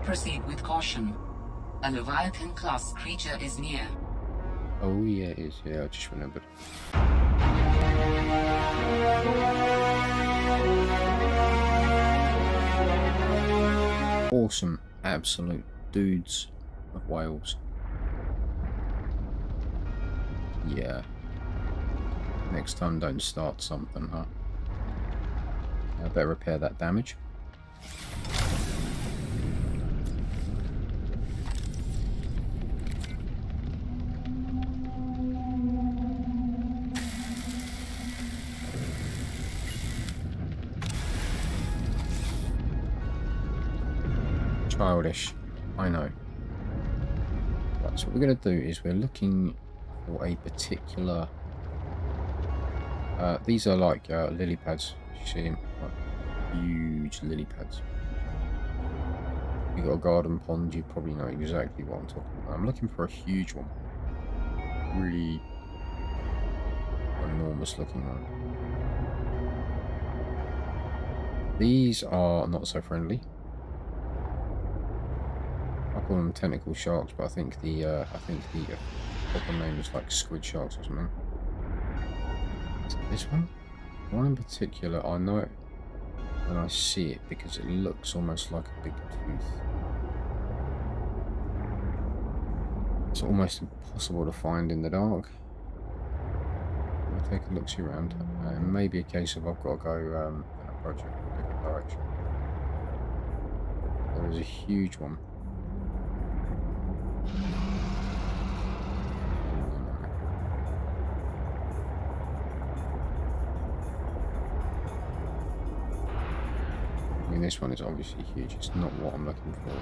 Proceed with caution. A Leviathan-class creature is near. Oh yeah, it is. Yeah, I just remembered. Awesome, absolute dudes of whales. Yeah. Next time, don't start something, huh? I better repair that damage. Childish, I know. Right, so what we're going to do is we're looking for a particular... these are like lily pads. You see them? Like huge lily pads. If you've got a garden pond, you probably know exactly what I'm talking about. I'm looking for a huge one. Really enormous looking one. These are not so friendly. I call them tentacle sharks, but I think the proper name is like squid sharks or something. This one in particular, I know it when I see it because it looks almost like a big tooth. It's almost impossible to find in the dark. I'll take a look-see around. It may be a case of I've got to go and approach it from a different direction. There is a huge one. I mean, this one is obviously huge. It's not what I'm looking for.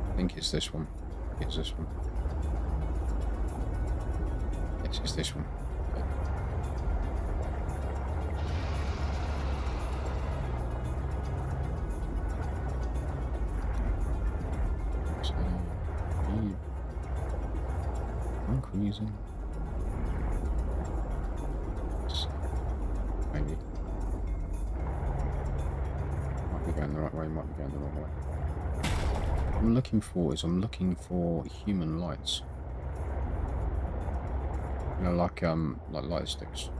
I think it's this one. It's this one. Yes, it's this one. Using maybe might be going the right way, might be going the wrong way. What I'm looking for is I'm looking for human lights. You know, like light sticks.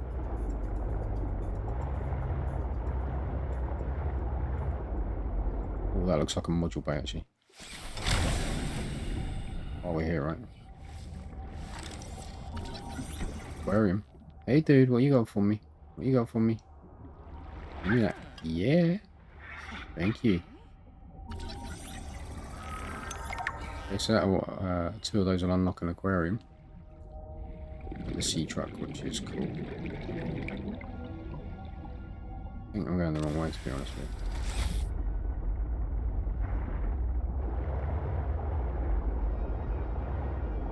Oh, that looks like a module bay actually. Oh, we're here, right? Aquarium. Hey dude, what you got for me? What you got for me? Yeah. Yeah. Thank you. Okay, so that, two of those will unlock an aquarium. And the sea truck, which is cool. I think I'm going the wrong way, to be honest with you.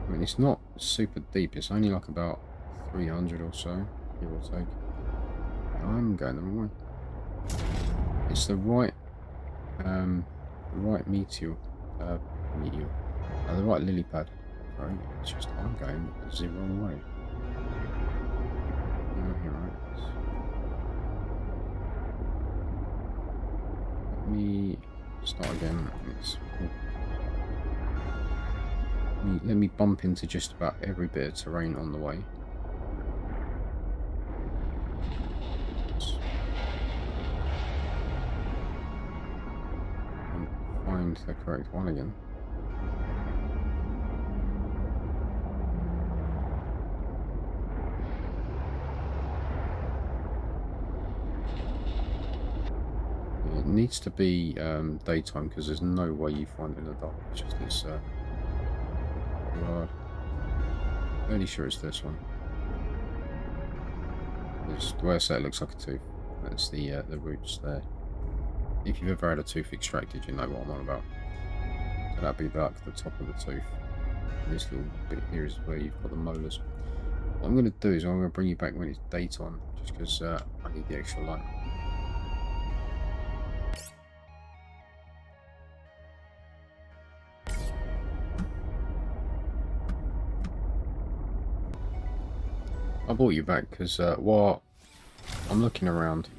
I mean, it's not super deep. It's only like about 300 or so, give or take. I'm going the wrong way. It's the right, meteor, the right lily pad. Right, it's just I'm going the wrong way. You're right. Let me start again. Let me bump into just about every bit of terrain on the way. And find the correct one again. It needs to be daytime because there's no way you find it in the dark. It's just this. Fairly sure it's this one. The way I say it looks like a tooth. That's the roots there. If you've ever had a tooth extracted, you know what I'm on about. So that'd be like the top of the tooth. And this little bit here is where you've got the molars. What I'm going to do is I'm going to bring you back when it's daytime, just because I need the extra light. I brought you back because while I'm looking around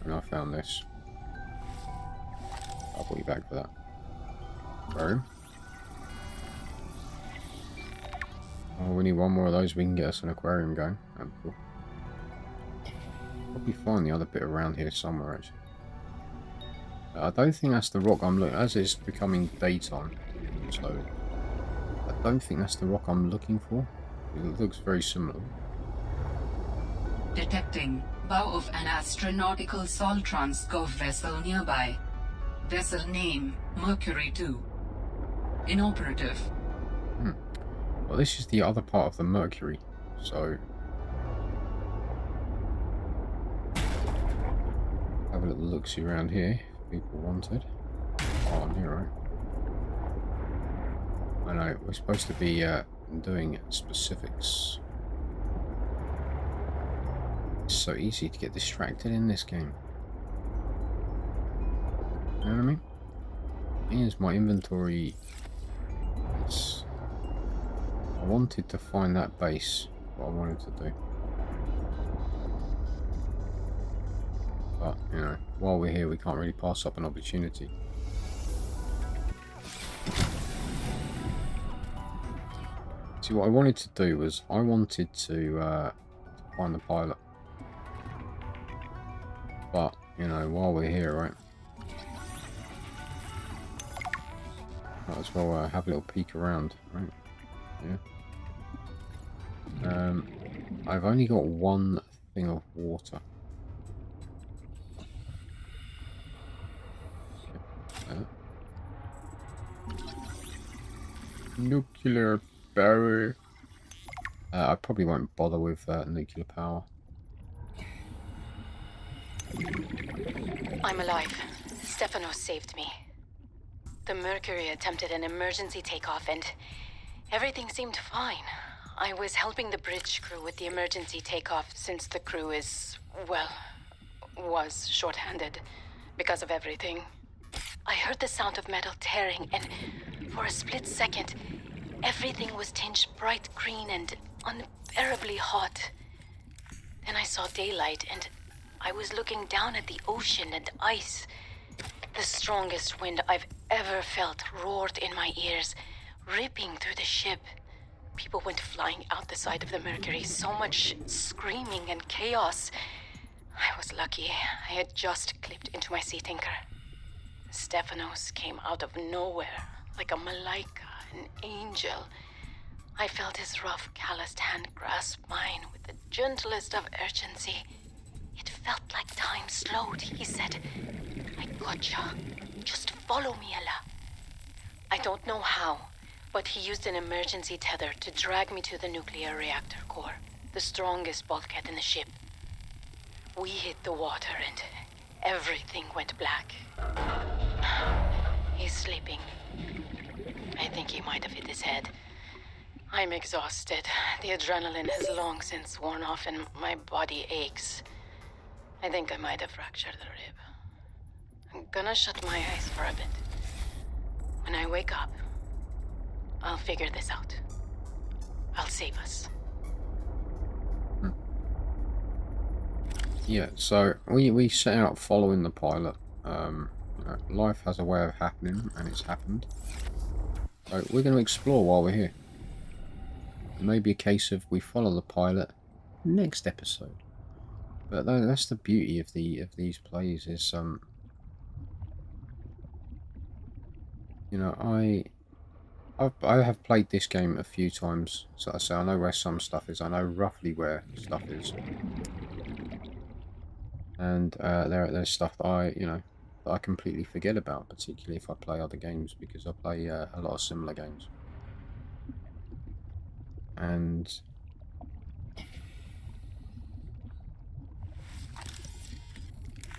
and I found this. I brought you back for that. Aquarium. Oh, we need one more of those. We can get us an aquarium going. That'd be cool. Probably find the other bit around here somewhere, actually. I don't think that's the rock I'm looking at, as it's becoming daytime. So, I don't think that's the rock I'm looking for. It looks very similar. Detecting bow of an astronautical Sol Transcov vessel nearby. Vessel name Mercury 2. Inoperative. Well, this is the other part of the Mercury, so have a little look-see around here if people wanted. Oh, I'm here, right? I know, we're supposed to be doing specifics. It's so easy to get distracted in this game. You know what I mean? Here's my inventory. I wanted to find that base, what I wanted to do. But, you know, while we're here, we can't really pass up an opportunity. See, what I wanted to do was, I wanted to find the pilot. But, you know, while we're here, right? Might as well have a little peek around, right? Yeah. I've only got one thing of water. Nuclear power. I probably won't bother with nuclear power. I'm alive. Stefanos saved me. The Mercury attempted an emergency takeoff and everything seemed fine. I was helping the bridge crew with the emergency takeoff since the crew is, well, was short-handed because of everything. I heard the sound of metal tearing and for a split second, everything was tinged bright green and unbearably hot. Then I saw daylight and I was looking down at the ocean and ice. The strongest wind I've ever felt roared in my ears, ripping through the ship. People went flying out the side of the Mercury, so much screaming and chaos. I was lucky. I had just clipped into my sea tinker. Stefanos came out of nowhere, like a malaika, an angel. I felt his rough, calloused hand grasp mine with the gentlest of urgency. It felt like time slowed. He said, "I gotcha. Just follow me, Ella." I don't know how, but he used an emergency tether to drag me to the nuclear reactor core, the strongest bulkhead in the ship. We hit the water and everything went black. He's sleeping. I think he might have hit his head. I'm exhausted. The adrenaline has long since worn off and my body aches. I think I might have fractured the rib. I'm gonna shut my eyes for a bit. When I wake up, I'll figure this out. I'll save us. Yeah, so we set out following the pilot. You know, life has a way of happening, and it's happened. So we're going to explore while we're here. It may be a case of we follow the pilot next episode. But that's the beauty of these plays is you know, I have played this game a few times, so I say I know where some stuff is. I know roughly where stuff is, and there's stuff that I completely forget about, particularly if I play other games, because I play a lot of similar games, and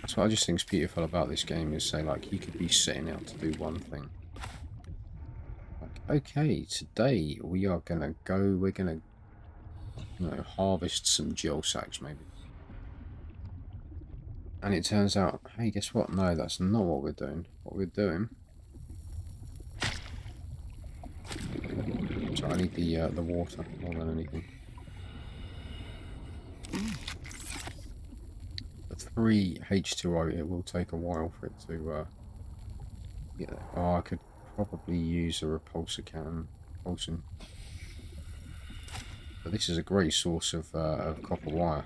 that's what I just think is beautiful about this game is, say, like, you could be setting out to do one thing. Like, okay, today we are gonna go, we're gonna, you know, harvest some gel sacks, maybe. And it turns out, hey, guess what? No, that's not what we're doing. What we're doing... So I need the water more than anything. 3 H2O, it will take a while for it to get there. Oh, I could probably use a repulsor cannon. Propulsion. But this is a great source of copper wire.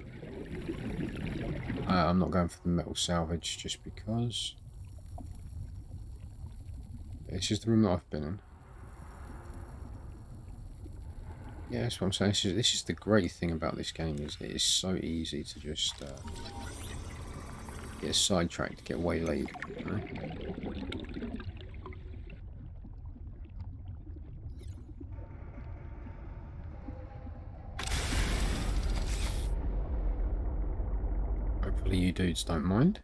I'm not going for the metal salvage just because. It's just the room that I've been in. Yeah, that's what I'm saying. This is the great thing about this game, is it is so easy to just get sidetracked, get waylaid. You know? Hopefully you dudes don't mind.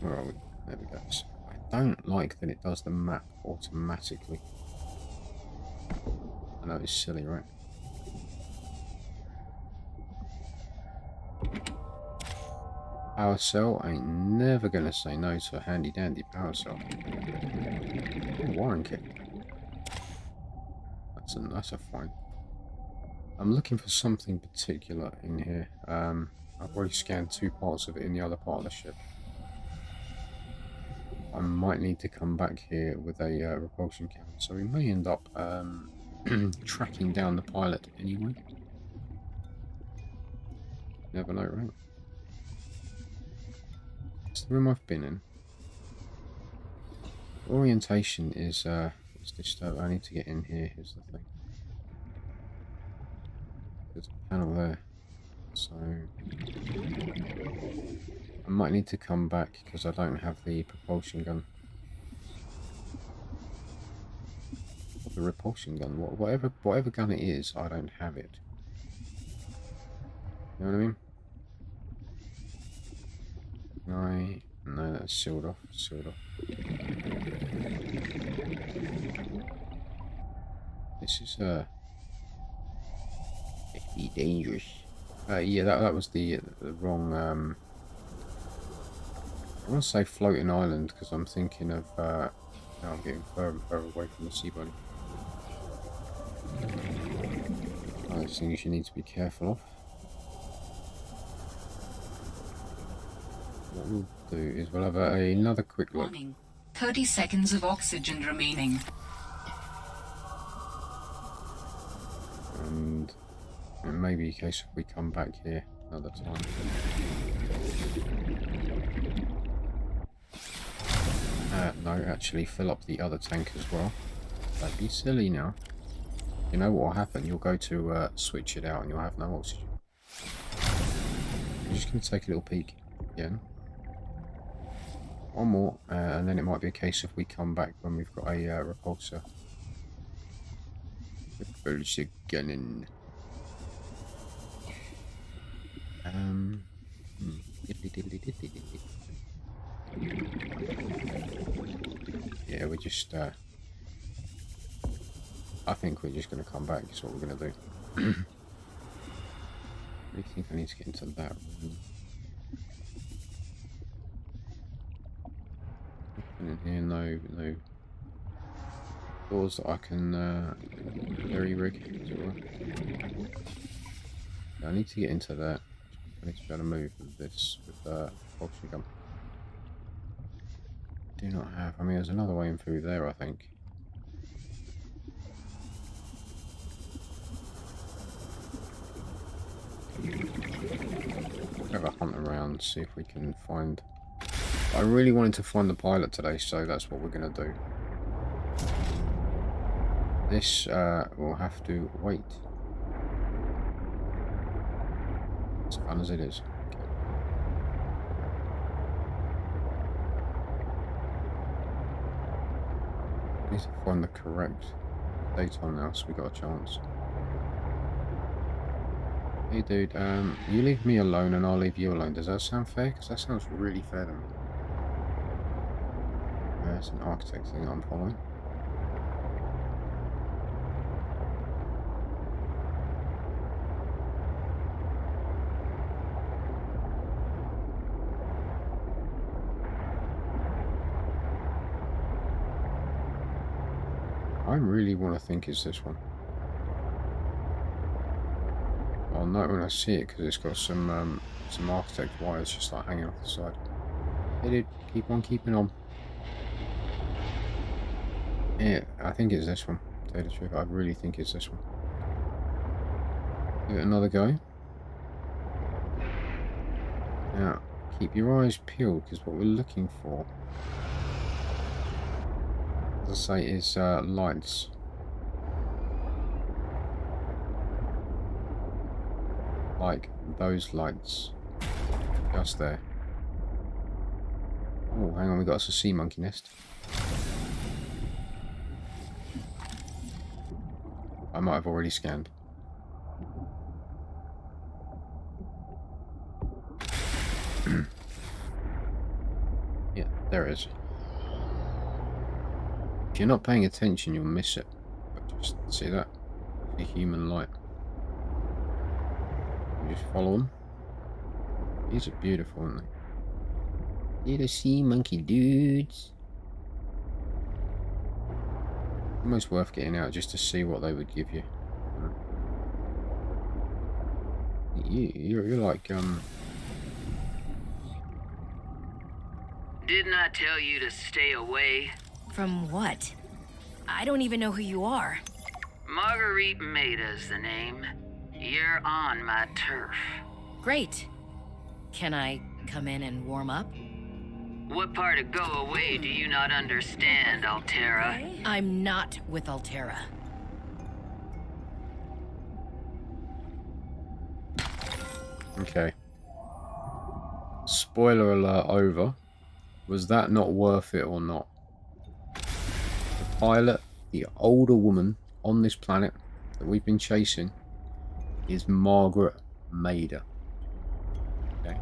Where are we? There we go. So I don't like that it does the map automatically. I know it's silly, right? Power cell, ain't never gonna say no to a handy dandy power cell. Oh, Warren kit. That's a fine. I'm looking for something particular in here. I've already scanned 2 parts of it in the other part of the ship. I might need to come back here with a repulsion cannon, so we may end up tracking down the pilot anyway. Never know, right? It's the room I've been in. Orientation is disturbed. I need to get in here. Here's the thing. There's a panel there, so I might need to come back because I don't have the propulsion gun. The repulsion gun, whatever gun it is, I don't have it. You know what I mean? No, that's sealed off. Sealed off. This is be dangerous. Yeah, that was the wrong. I want to say floating island because I'm thinking of. Now I'm getting further and further away from the sea bunny. Those things you need to be careful of. What we'll do is we'll have another quick look. Warning. 30 seconds of oxygen remaining. And it may be a case if we come back here another time. No, actually fill up the other tank as well. Don't be silly now. You know what will happen? You'll go to switch it out and you'll have no oxygen. I'm just going to take a little peek again. One more, and then it might be a case if we come back when we've got a repulsor. Repulsor gunning. Yeah, we're just I think we're just going to come back, is what we're going to do. I think I need to get into that room. In here, no doors that I can jerry rig. I need to get into that. I need to be able to move with this with propulsion gun. Do not have. I mean, there's another way in through there, I think. Have a hunt around, see if we can find. I really wanted to find the pilot today, so that's what we're going to do. This will have to wait. As fun as it is. I need to find the correct daytime now, so we got a chance. Hey dude, you leave me alone and I'll leave you alone. Does that sound fair? Because that sounds really fair to me. There's an architect thing I'm following. I really want to think it's this one. Oh know it when I see it because it's got some architect wires just like hanging off the side. Hey dude, keep on keeping on. Yeah, I think it's this one. To tell you the truth, I really think it's this one. Give it another go. Now, keep your eyes peeled because what we're looking for, as I say, is lights. Like those lights. Just there. Oh, hang on, we got us a sea monkey nest. I might have already scanned. Yeah, there it is. If you're not paying attention, you'll miss it. But just see that? The human light. You just follow them. These are beautiful, aren't they? Little sea monkey dudes. Almost worth getting out just to see what they would give you. You're like, Didn't I tell you to stay away? From what? I don't even know who you are. Marguerite Maida's the name. You're on my turf. Great. Can I come in and warm up? What part of go away do you not understand, Altera? I'm not with Altera. okay. Spoiler alert over. Was that not worth it or not? The pilot, the older woman on this planet that we've been chasing, is Margaret Maida. Okay.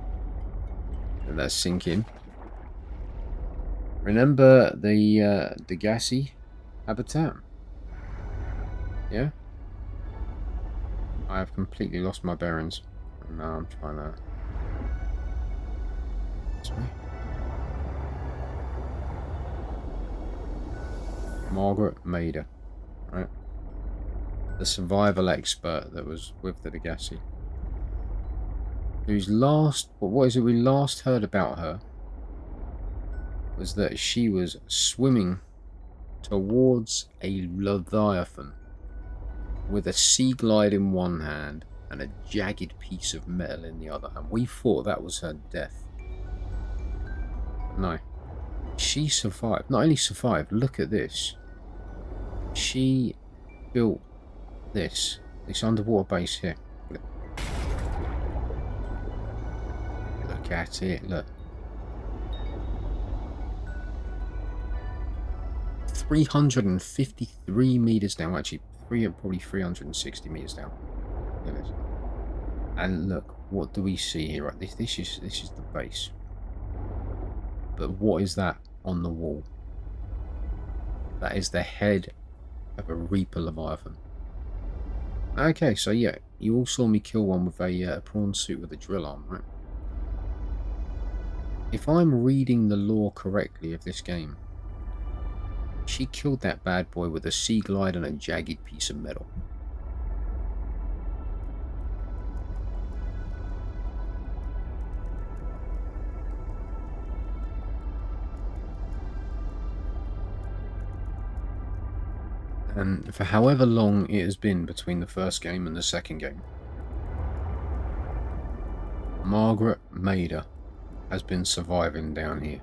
Let that sink in. Remember the Degassi habitat? Yeah? I have completely lost my bearings. And now I'm trying to... This way? Margaret Maida. Right? The survival expert that was with the Degassi. Whose last... What is it we last heard about her? Was that she was swimming towards a Leviathan with a sea glide in one hand and a jagged piece of metal in the other hand. We thought that was her death. But no. She survived. Not only survived, look at this. She built this underwater base here. Look at it, look. 353 meters down, actually probably 360 meters down. Look at this. And look, what do we see here? Right, this is the base. But what is that on the wall? That is the head of a Reaper Leviathan. Okay, so yeah, you all saw me kill one with a prawn suit with a drill arm, right? If I'm reading the lore correctly of this game, she killed that bad boy with a sea glide and a jagged piece of metal. And for however long it has been between the first game and the second game, Margaret Maida has been surviving down here.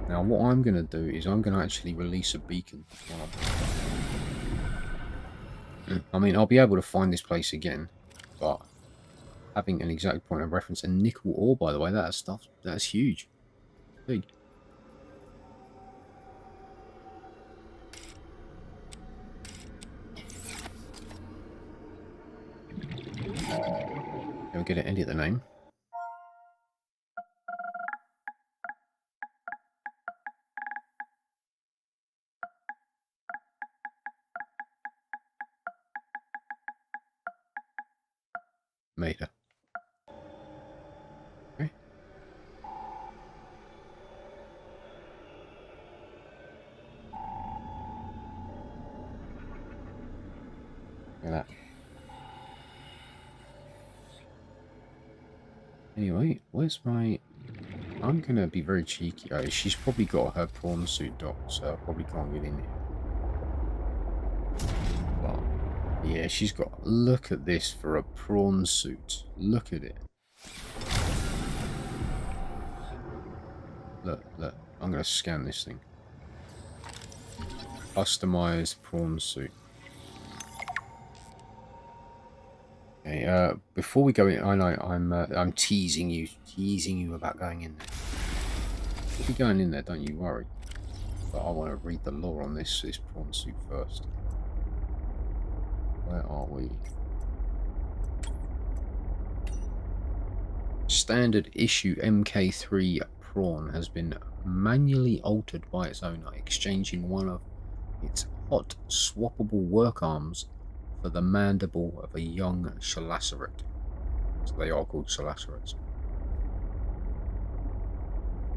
Now what I'm going to do is I'm going to actually release a beacon. I mean, I'll be able to find this place again, but having an exact point of reference, and nickel ore, by the way, that's huge. Big. Don't get to edit the name. Maida. Okay. Look at that. Anyway, where's my... I'm going to be very cheeky. Oh, she's probably got her prawn suit docked, so I probably can't get in here. But, yeah, she's got... Look at this for a prawn suit. Look at it. Look, look. I'm going to scan this thing. Customized prawn suit. Okay, before we go in, I know I'm teasing you about going in there. If you're going in there, don't you worry. But I want to read the lore on this prawn suit first. Where are we? Standard issue MK3 prawn has been manually altered by its owner, exchanging one of its hot swappable work arms for the mandible of a young Shalaceret. So they are called Shalacerets.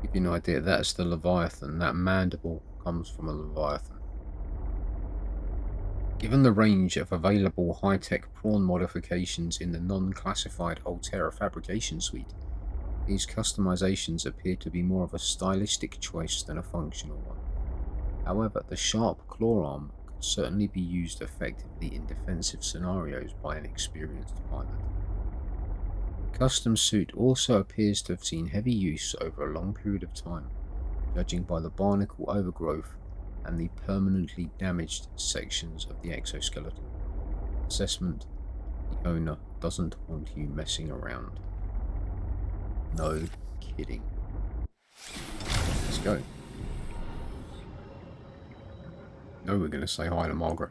Give you an idea, that's the Leviathan. That mandible comes from a Leviathan. Given the range of available high-tech prawn modifications in the non-classified Altera fabrication suite, these customizations appear to be more of a stylistic choice than a functional one. However, the sharp claw arm could certainly be used effectively in defensive scenarios by an experienced pilot. The custom suit also appears to have seen heavy use over a long period of time, judging by the barnacle overgrowth and the permanently damaged sections of the exoskeleton. Assessment: the owner doesn't want you messing around. No kidding. Let's go. No, we're going to say hi to Margaret.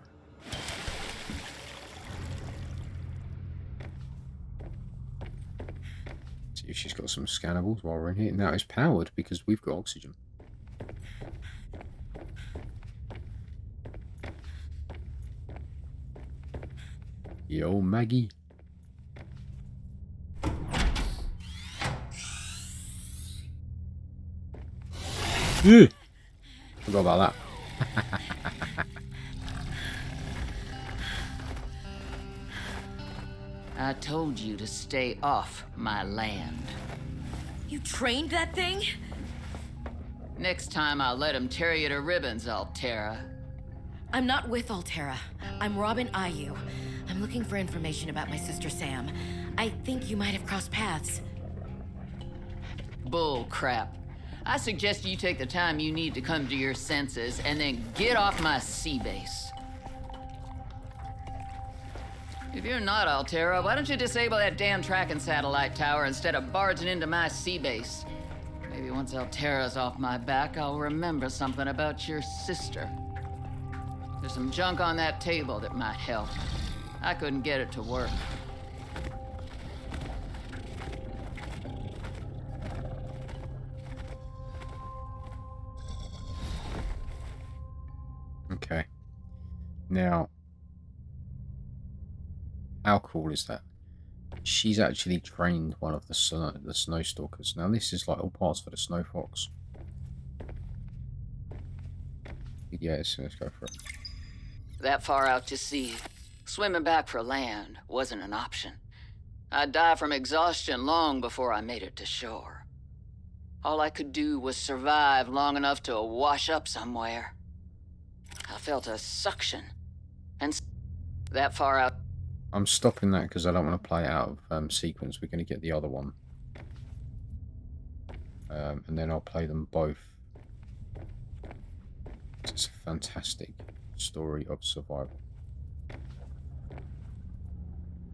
See if she's got some scannables while we're in here. Now it's powered because we've got oxygen. Yo, Maggie. Forgot about that. I told you to stay off my land. You trained that thing? Next time I'll let him tear you to ribbons, Altera. I'm not with Altera. I'm Robin Ayu. I'm looking for information about my sister Sam. I think you might have crossed paths. Bull crap. I suggest you take the time you need to come to your senses and then get off my sea base. If you're not Altera, why don't you disable that damn tracking satellite tower instead of barging into my sea base? Maybe once Altera's off my back, I'll remember something about your sister. There's some junk on that table that might help. I couldn't get it to work. Okay. Now, how cool is that? She's actually trained one of the snow stalkers. Now this is like all parts for the snow fox. Yes, let's go for it. That far out to sea, swimming back for land wasn't an option. I'd die from exhaustion long before I made it to shore. All I could do was survive long enough to wash up somewhere. I felt a suction, and that far out. I'm stopping that because I don't want to play it out of sequence. We're going to get the other one. And then I'll play them both. It's a fantastic story of survival.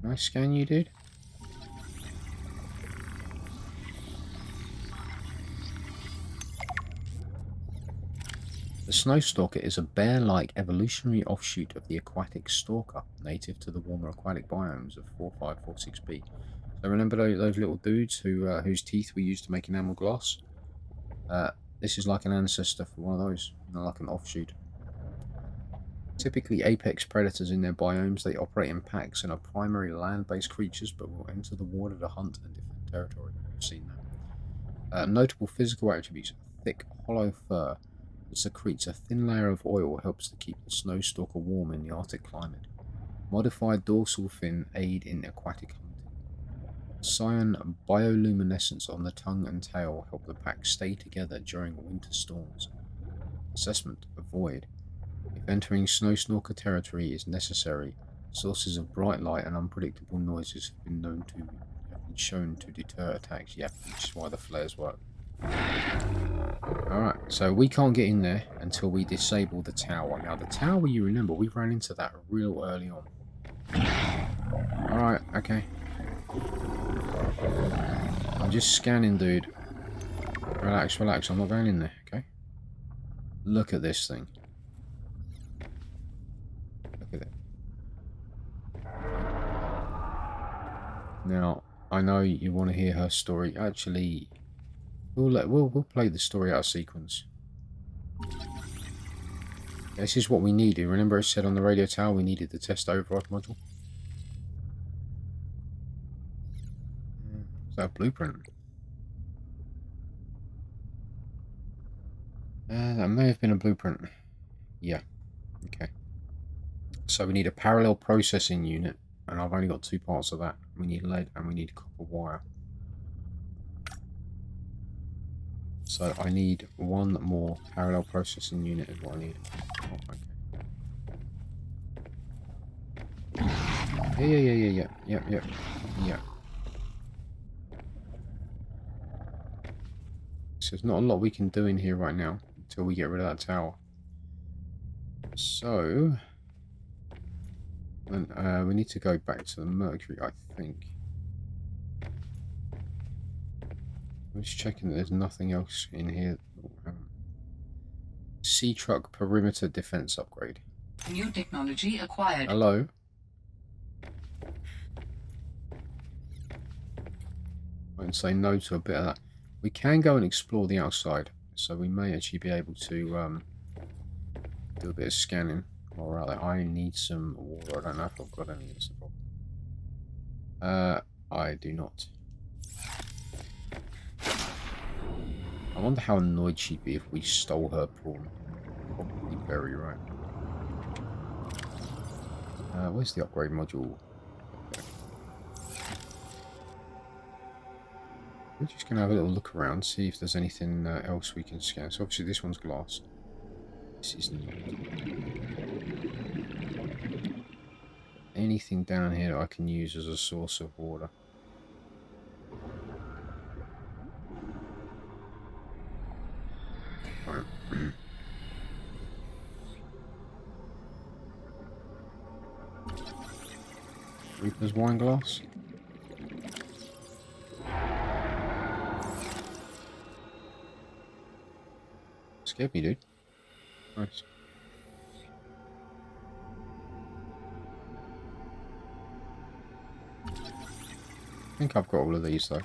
Can I scan you, dude? The snow stalker is a bear-like evolutionary offshoot of the aquatic stalker, native to the warmer aquatic biomes of 4546b. So remember those little dudes whose teeth we used to make enamel glass? This is like an ancestor for one of those, like an offshoot. Typically apex predators in their biomes, they operate in packs and are primary land-based creatures, but will enter the water to hunt and defend territory. We've seen that. Notable physical attributes: thick, hollow fur that secretes a thin layer of oil helps to keep the snow stalker warm in the Arctic climate. Modified dorsal fin aid in aquatic hunting. Cyan bioluminescence on the tongue and tail help the pack stay together during winter storms. Assessment: avoid. If entering snow snorker territory is necessary, sources of bright light and unpredictable noises have been shown to deter attacks. Yep, which is why the flares work. Alright, so we can't get in there until we disable the tower. Now the tower, you remember, we ran into that real early on. Alright, okay. I'm just scanning, dude. Relax, relax, I'm not going in there, okay? Look at this thing. Look at it. Now, I know you want to hear her story. Actually, we'll play the story out of sequence. This is what we needed. Remember I said on the radio tower we needed the test override module? Is that a blueprint? That may have been a blueprint. Yeah. Okay. So we need a parallel processing unit, and I've only got 2 parts of that. We need lead and we need copper wire. So I need 1 more parallel processing unit is what I need. Oh, okay. Yeah. So there's not a lot we can do in here right now until we get rid of that tower. So we need to go back to the Mercury, I think. I'm just checking that there's nothing else in here. Sea truck perimeter defense upgrade. New technology acquired. Hello. I can say no to a bit of that. We can go and explore the outside, so we may actually be able to do a bit of scanning while we're out there. I need some water. I don't know if I've got any of this. I do not. I wonder how annoyed she'd be if we stole her prawn. Probably very right. Where's the upgrade module? Okay. We're just going to have a little look around, see if there's anything else we can scan. So obviously this one's glass. This is not. Anything down here that I can use as a source of water? Right. Reaper's wine glass. Scared me, dude. Nice. I think I've got all of these though.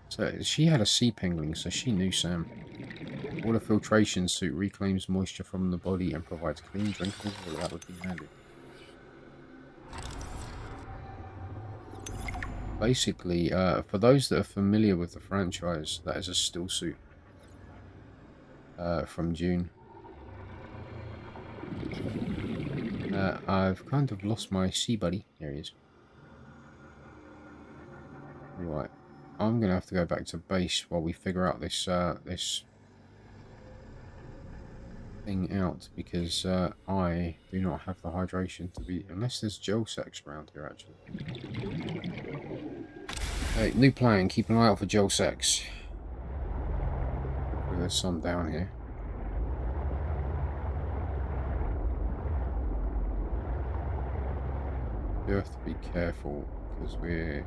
So she had a sea penguin, so she knew Sam. Water filtration suit reclaims moisture from the body and provides clean drinkable water. That would be handy. Basically, for those that are familiar with the franchise, that is a still suit from June. I've kind of lost my sea buddy. There he is. Right, I'm gonna have to go back to base while we figure out this this thing out, because I do not have the hydration to be, unless there's gel sex around here actually. Hey, new plan, keep an eye out for gel sex. There's some down here. You have to be careful because we're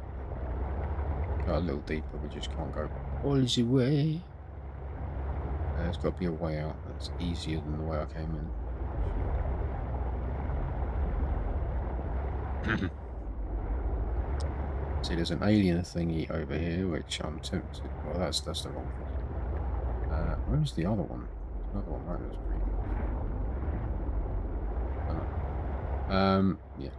got a little deeper, we just can't go all the way. There's got to be a way out that's easier than the way I came in. See, there's an alien thingy over here, which I'm tempted. Well, that's the wrong one. Where's the other one? There's another one right there. Yeah.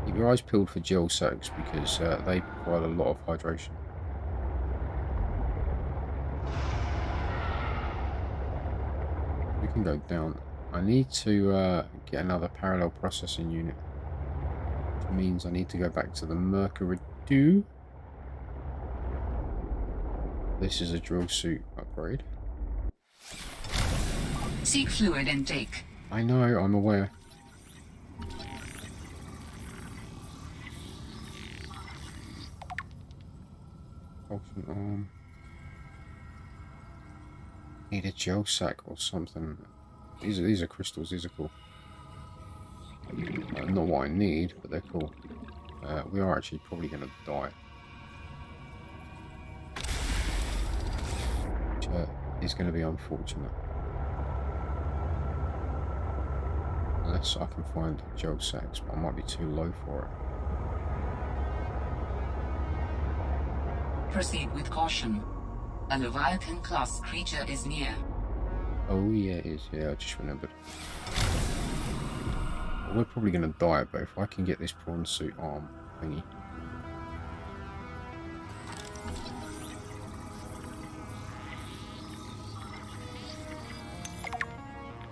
Keep your eyes peeled for gel sex because they provide a lot of hydration. We can go down. I need to get another parallel processing unit. means I need to go back to the Mercury 2. This is a drill suit upgrade. Seek fluid intake. I know, I'm aware. Propulsion arm. Need a gel sack or something. These are crystals, these are cool. Not what I need, but they're cool. We are actually probably going to die. Which is going to be unfortunate. Unless I can find gel sacks, but I might be too low for it. Proceed with caution. A Leviathan-class creature is near. Oh yeah, it is. Yeah, I just remembered. We're probably going to die, but if I can get this prawn suit arm thingy.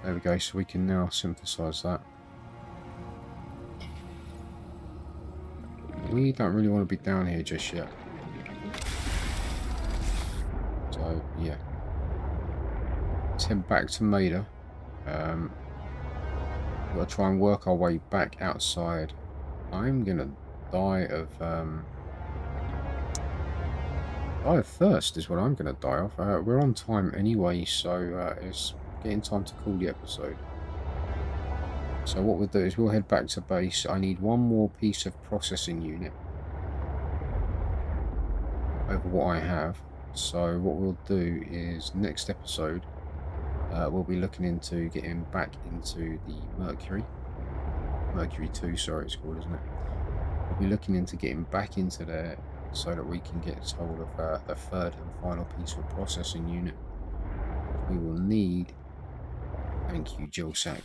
There we go, so we can now synthesize that. We don't really want to be down here just yet. So, yeah. Let's head back to Maida. We've got to try and work our way back outside. I'm going to die of thirst is what I'm going to die of. We're on time anyway, so it's getting time to call the episode. So what we'll do is we'll head back to base. I need one more piece of processing unit over what I have. So what we'll do is next episode we'll be looking into getting back into the Mercury 2, sorry it's called, isn't it? We'll be looking into getting back into there so that we can get hold of the third and final piece of processing unit. We will need, thank you Jill Sack.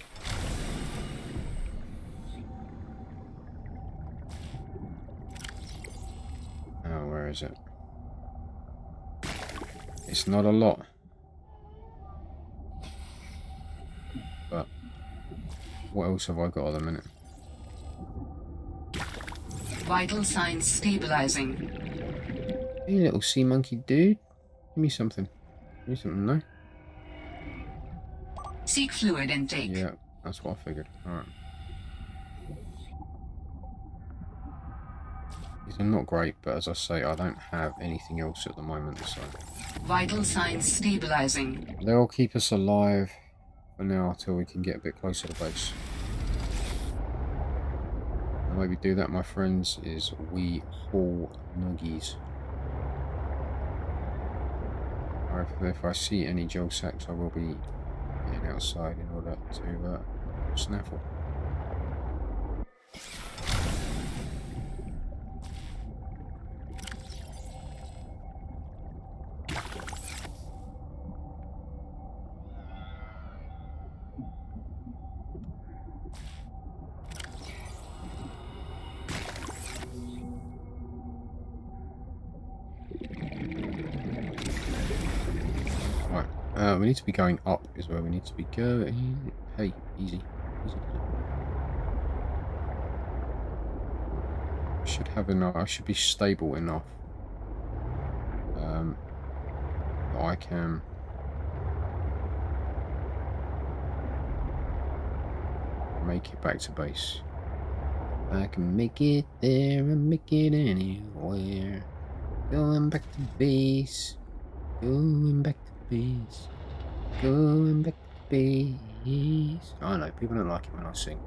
Oh, where is it? It's not a lot. But what else have I got at the minute? Vital signs stabilizing. Hey little sea monkey dude. Give me something. Give me something, no? Seek fluid intake. Yeah, that's what I figured. Alright. These are not great, but as I say, I don't have anything else at the moment, so... Vital signs stabilizing. They'll keep us alive for now until we can get a bit closer to base. The way we do that, my friends, is we haul nuggies. If I see any gel sacks, I will be getting outside in order to snaffle. We need to be going up is where we need to be going. Hey, easy. Should have enough. I should be stable enough. That I can make it back to base. I can make it there and make it anywhere. Going back to base. Going back to base. Going back to base. I know, people don't like it when I sing.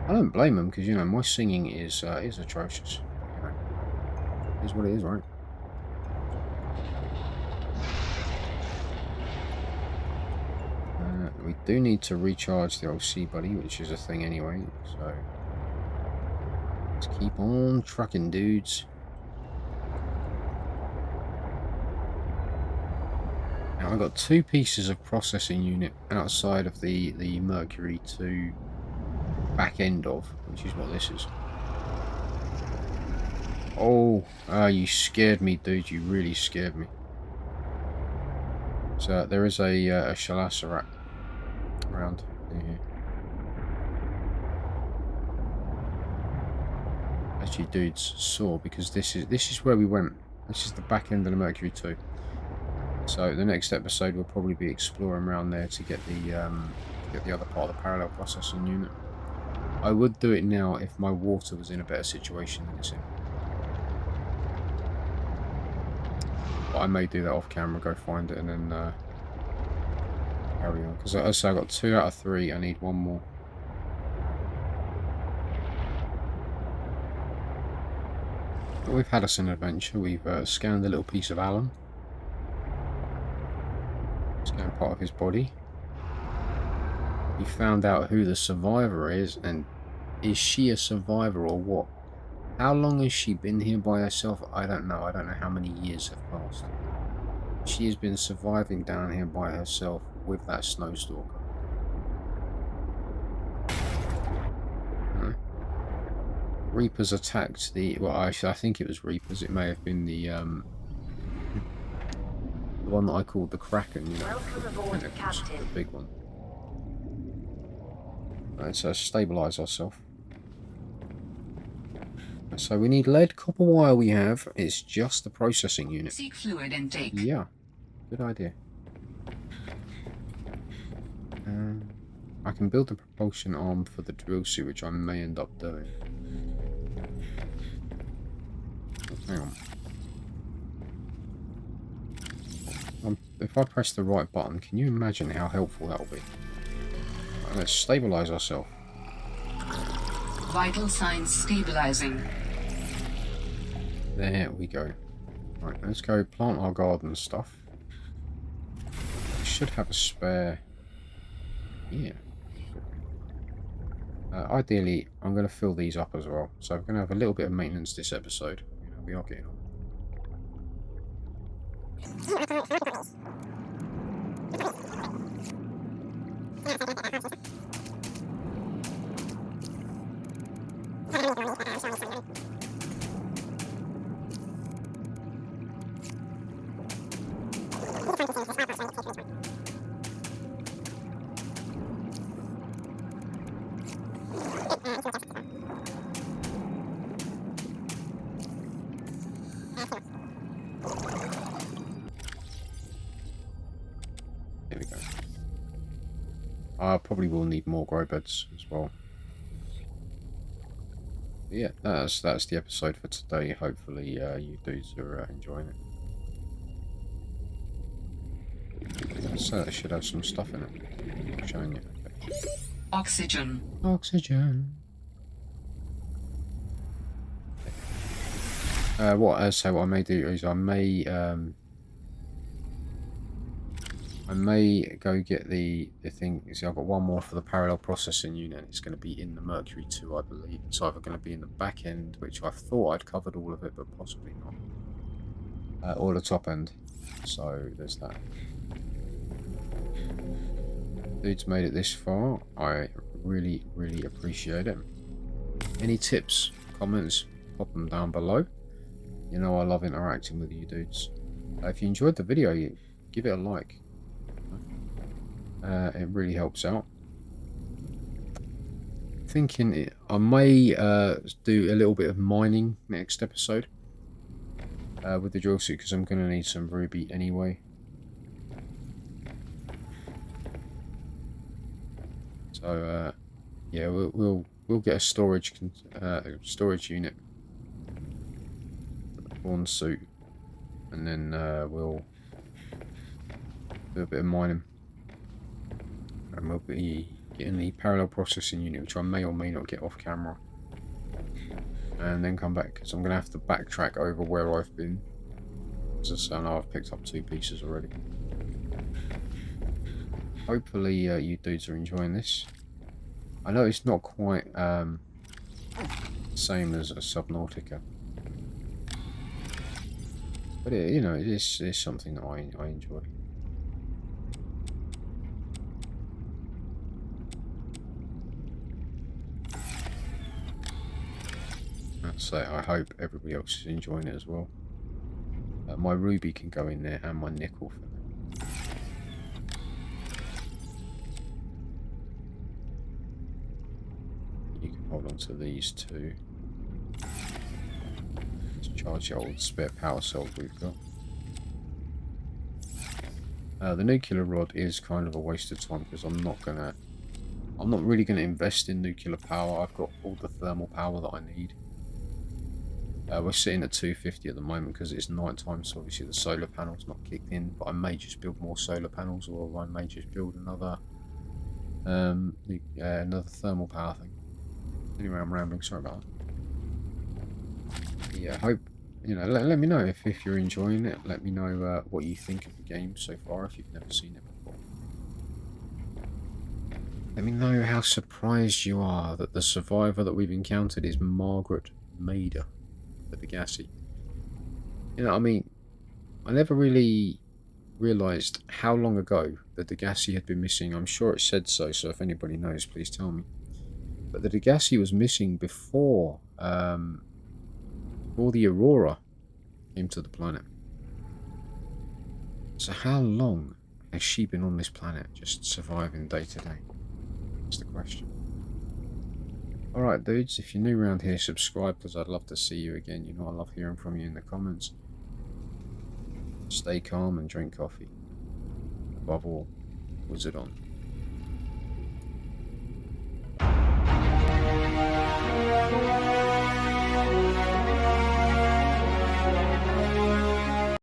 I don't blame them because, you know, my singing is atrocious. You know, it is what it is, right? We do need to recharge the old sea buddy, which is a thing anyway, so let's keep on trucking, dudes. Now I've got 2 pieces of processing unit outside of the Mercury 2 back end of, which is what this is. Oh, you scared me, dude. You really scared me. So there is a Shalasarat around here. most you dudes saw, because this is where we went. This is the back end of the Mercury 2. So the next episode will probably be exploring around there to get the other part of the parallel processing unit. I would do it now if my water was in a better situation than it's in. But I may do that off camera, go find it, and then carry on. Because as I say, I got 2 out of 3. I need 1 more. But we've had us an adventure. We've scanned a little piece of Alan. Scanned part of his body. We found out who the survivor is, and is she a survivor or what? How long has she been here by herself? I don't know. I don't know how many years have passed. She has been surviving down here by herself with that snowstalker. Reapers attacked the... Well, actually, I think it was Reapers. It may have been the one that I called the Kraken, you know. Welcome aboard, Captain. The big one. Let's stabilise ourselves. So we need lead, copper wire we have. It's just the processing unit. Seek fluid intake. Yeah, good idea. I can build a propulsion arm for the drill suit, which I may end up doing. Hang on. If I press the right button, can you imagine how helpful that will be? Right, let's stabilise ourselves. Vital signs stabilizing. There we go. Right, let's go plant our garden stuff. We should have a spare. Yeah. Ideally, I'm going to fill these up as well. So we're going to have a little bit of maintenance this episode. You know, we are getting on. There we go. I probably will need more grow beds as well. But yeah, that's the episode for today. Hopefully you dudes are enjoying it. So that should have some stuff in it. I'm showing you. Okay. Oxygen. Oxygen. What I may do is I may go get the thing. See, I've got 1 more for the parallel processing unit. It's going to be in the Mercury 2, I believe. It's either going to be in the back end, which I thought I'd covered all of it, but possibly not. Or the top end. So there's that. Dudes made it this far. I really, really appreciate it. Any tips, comments, pop them down below. You know I love interacting with you dudes. If you enjoyed the video, give it a like. It really helps out. Thinking I may do a little bit of mining next episode with the drill suit, because I'm going to need some ruby anyway. So yeah, we'll get a storage unit, spawn suit, and then we'll do a bit of mining. And we'll be getting the parallel processing unit, which I may or may not get off camera, and then come back, because I'm going to have to backtrack over where I've been. As I know, I've picked up 2 pieces already. Hopefully you dudes are enjoying this. I know it's not quite the same as a Subnautica, but you know, it is something that I enjoy. So I hope everybody else is enjoying it as well. My ruby can go in there, and my nickel for that. You can hold on to these 2. Charge the old spare power cells we've got. The nuclear rod is kind of a waste of time because I'm not really gonna invest in nuclear power. I've got all the thermal power that I need. We're sitting at 250 at the moment because it's night time, so obviously the solar panel's not kicked in. But I may just build more solar panels, or I may just build another thermal power thing. Anyway, I'm rambling. Sorry about that. Yeah, hope. Let me know if you're enjoying it. Let me know what you think of the game so far if you've never seen it before. Let me know how surprised you are that the survivor that we've encountered is Margaret Mader, the Degassi. I mean, I never really realised how long ago the Degassi had been missing. I'm sure it said so if anybody knows, please tell me. But the Degassi was missing before the Aurora came to the planet. So how long has she been on this planet, just surviving day to day? That's the question. Alright dudes, if you're new around here, subscribe because I'd love to see you again. I love hearing from you in the comments. Stay calm and drink coffee. Above all, wizard on.